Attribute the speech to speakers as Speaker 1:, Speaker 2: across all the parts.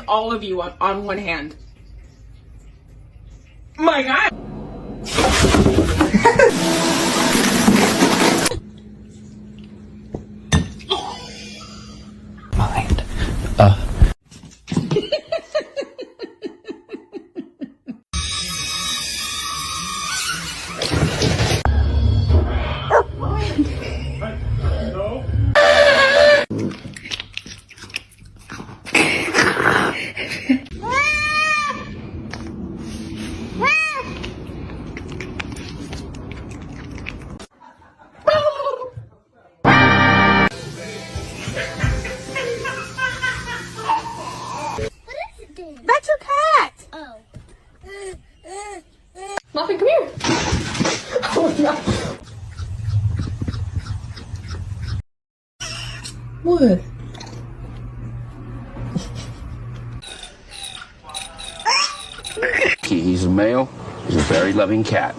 Speaker 1: all of you on one hand. My God.
Speaker 2: Mind.
Speaker 1: That's your cat.
Speaker 3: Oh.
Speaker 1: Muffin, come here. Oh no.
Speaker 2: What?
Speaker 4: He's a male. He's a very loving cat.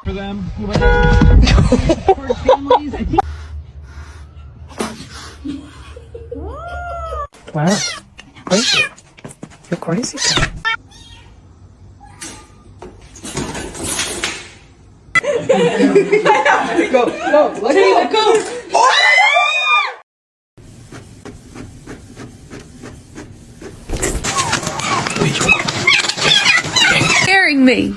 Speaker 5: For them, for families, I think.
Speaker 2: Wow. Crazy. You're crazy.
Speaker 1: Go, let go.
Speaker 6: Scaring me.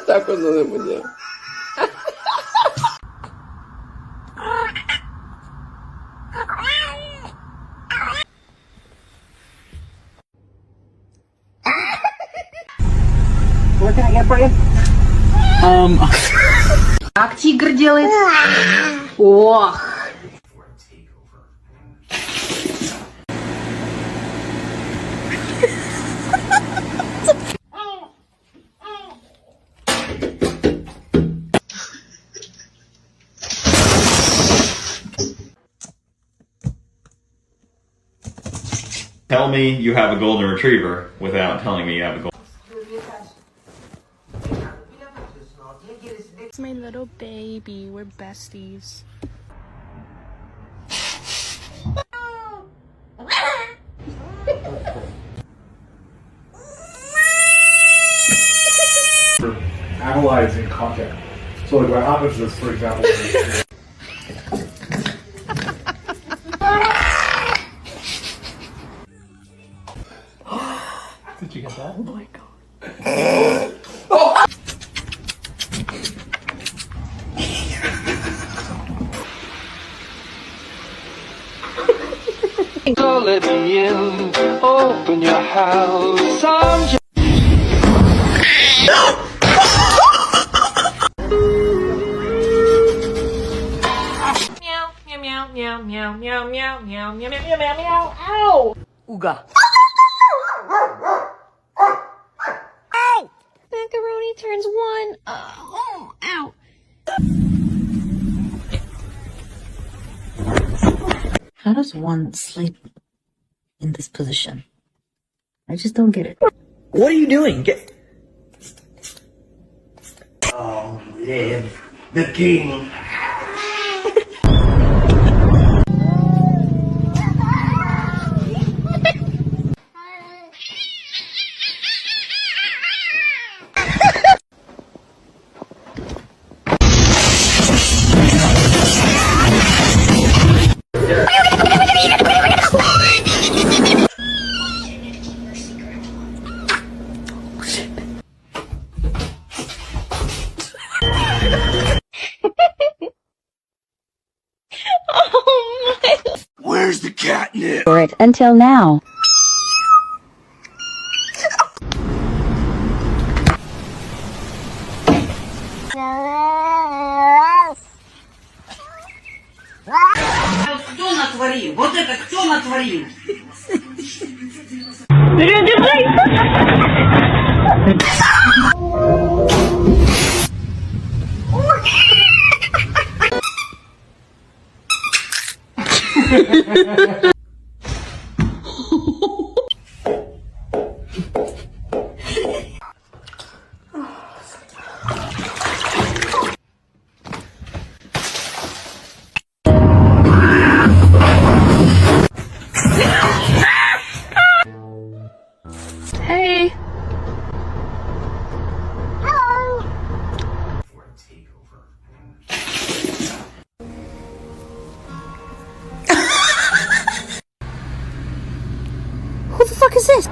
Speaker 2: Tacos no de muñeco.
Speaker 5: What can I get for you?
Speaker 1: Как тигр делает? Ох.
Speaker 7: Tell me you have a golden retriever without telling me you have a golden.
Speaker 6: It's my little baby. We're besties.
Speaker 8: Analyzing content. So like what happens is, for example,
Speaker 5: Did you get that?
Speaker 2: Oh my God.
Speaker 5: So let me in, open your house, I'm just...
Speaker 1: Meow, meow, meow, meow, meow, meow, meow, meow, meow, meow, meow, ow!
Speaker 2: Uga.
Speaker 6: Ow! Macaroni turns one. Ow.
Speaker 9: How does one sleep in this position? I just don't get it.
Speaker 2: What are you doing?
Speaker 4: Long live the king. Where's the catnip?
Speaker 9: For it until now.
Speaker 3: Кто натворил? Вот это кто натворил?
Speaker 6: Hey.
Speaker 9: Who the fuck is this?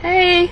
Speaker 6: Hey.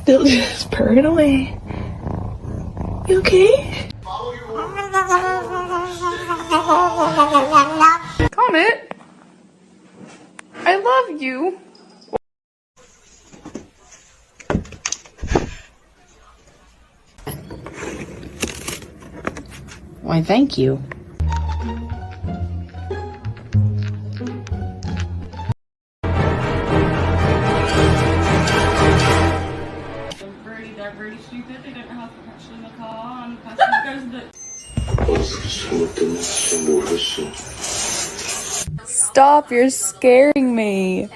Speaker 2: Still just purring away. You okay?
Speaker 6: Comet. I love you.
Speaker 9: Why, thank you.
Speaker 10: Very stupid. They don't know how to petrol in the car, and the person goes that.
Speaker 6: Stop, you're scaring me.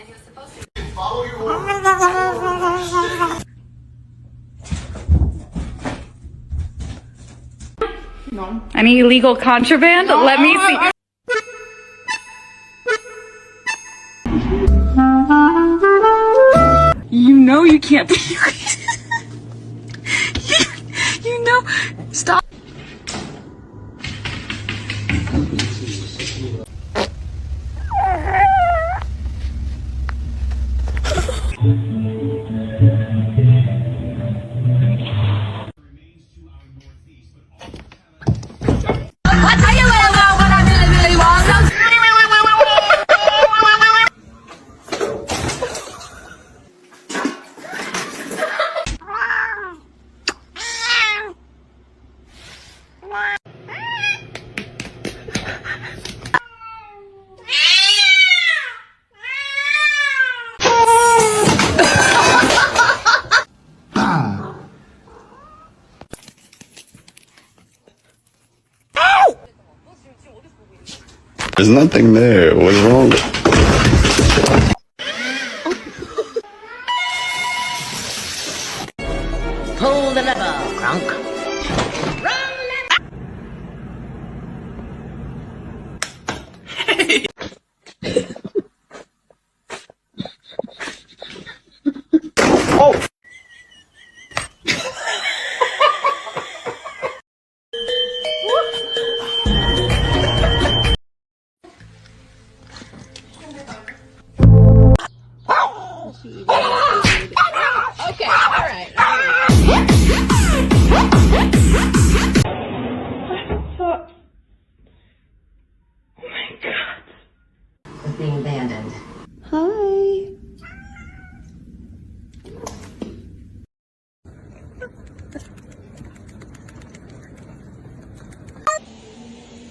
Speaker 10: No.
Speaker 6: Any illegal contraband? Let me see. You know you can't be. You know. Stop.
Speaker 11: There's nothing there. What's wrong?
Speaker 9: Pull the lever, Kronk.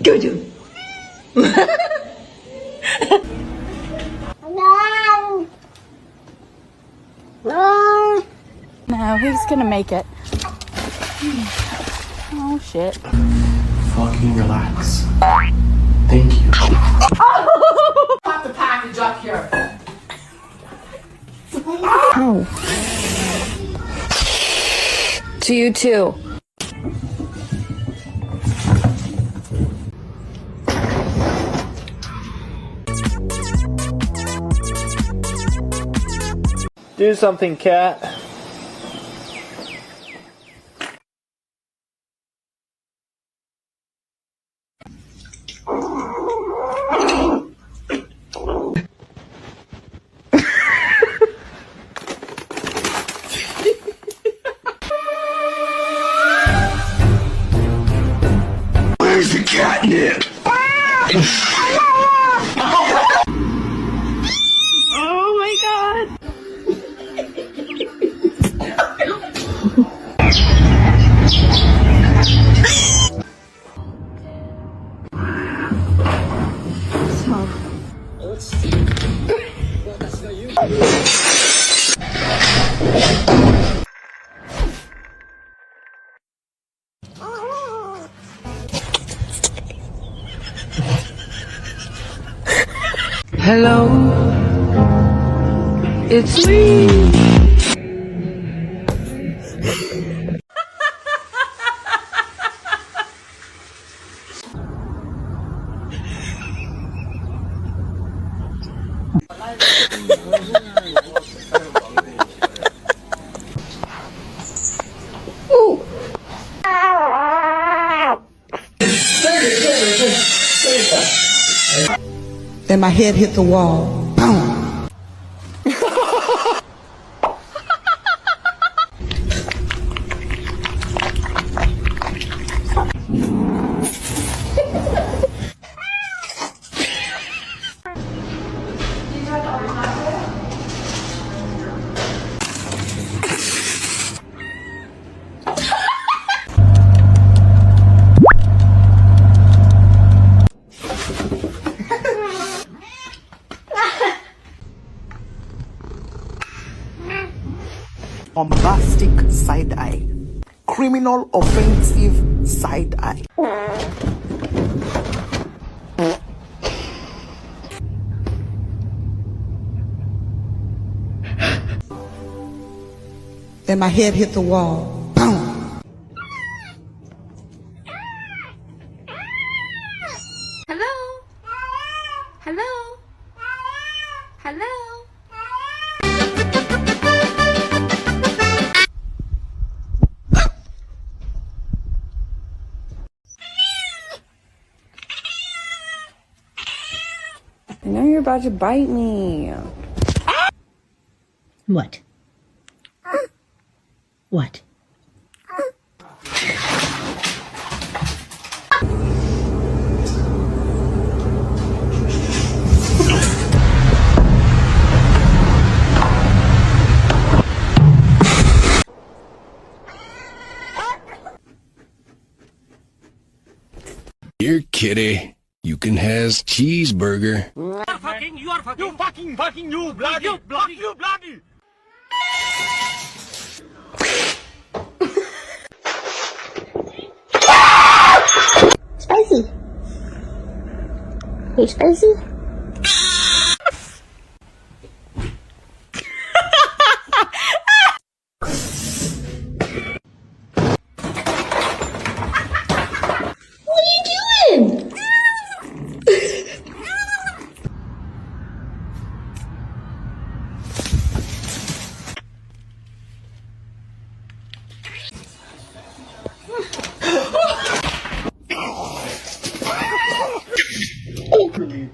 Speaker 3: Go do.
Speaker 6: No, he's gonna make it. Oh shit.
Speaker 5: Fucking relax. Thank you.
Speaker 1: Pop the package up here.
Speaker 6: Oh. To you too.
Speaker 5: Do something, cat.
Speaker 4: Where's the catnip?
Speaker 6: Oh my god.
Speaker 2: Hello, it's me.
Speaker 3: Then my head hit the wall. Boom.
Speaker 12: Bombastic side eye. Criminal offensive side eye. Then my head hit the wall. Boom.
Speaker 10: Hello? Hello? Hello?
Speaker 6: I know you're about to bite me.
Speaker 9: What? What?
Speaker 4: Here, kitty. You can has cheeseburger.
Speaker 2: Spicy. Hey, Spicy. What are you doing?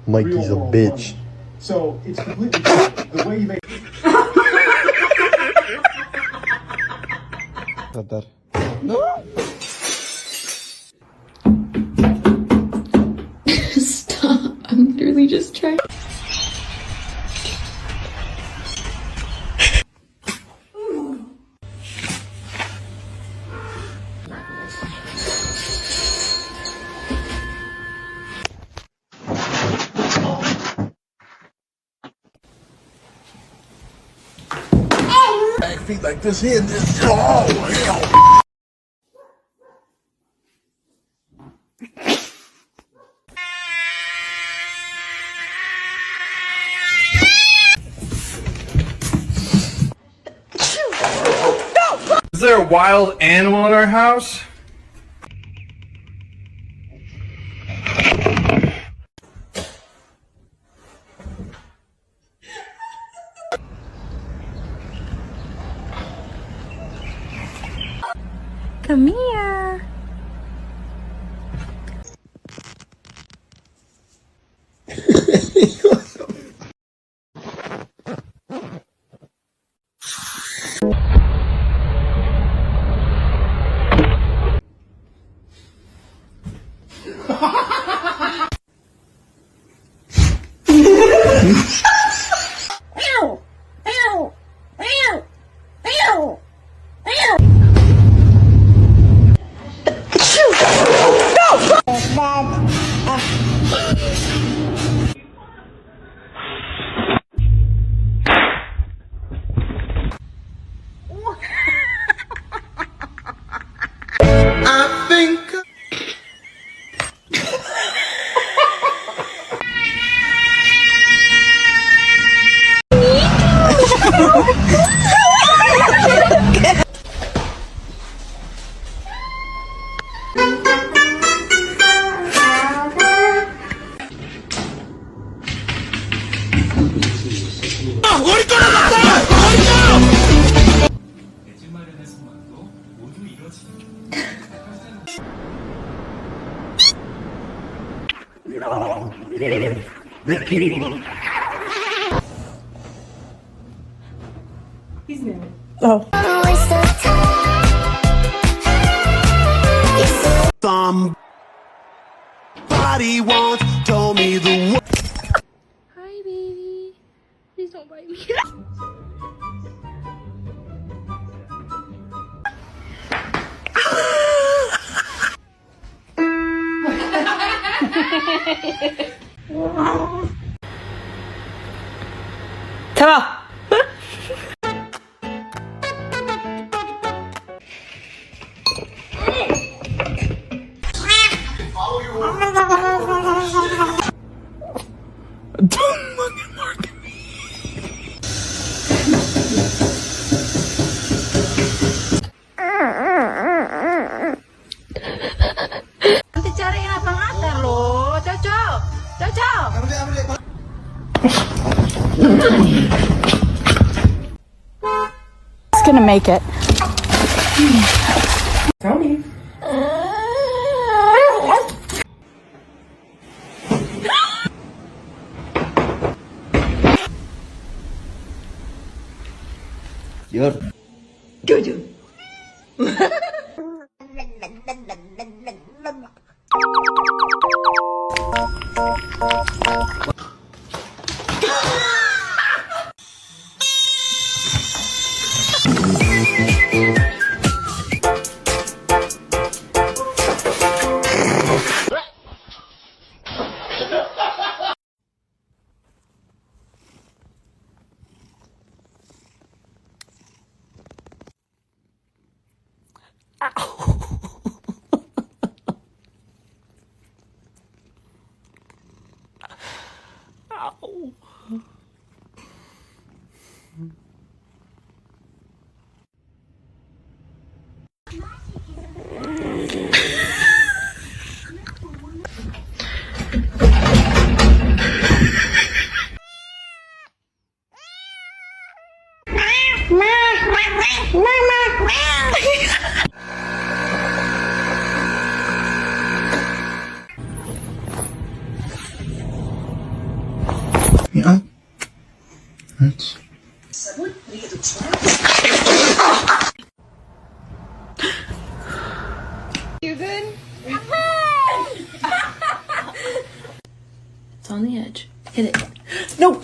Speaker 8: Mikey's a bitch. So it's completely different. The way you make.
Speaker 2: Stop. I'm literally just trying.
Speaker 12: feet like this here. Oh, hell.
Speaker 5: Is there a wild animal in our house?
Speaker 6: Come here.
Speaker 12: I think. Somebody once told me the word.
Speaker 2: Hi, baby. Please don't bite me.
Speaker 1: 잡아.
Speaker 10: Nanti cariin abang Atar loh, cocok, cocok.
Speaker 6: It's gonna make it.
Speaker 1: Tony.
Speaker 12: Yeah. That's.
Speaker 2: You good?
Speaker 9: It's on the edge. Hit it.
Speaker 1: No.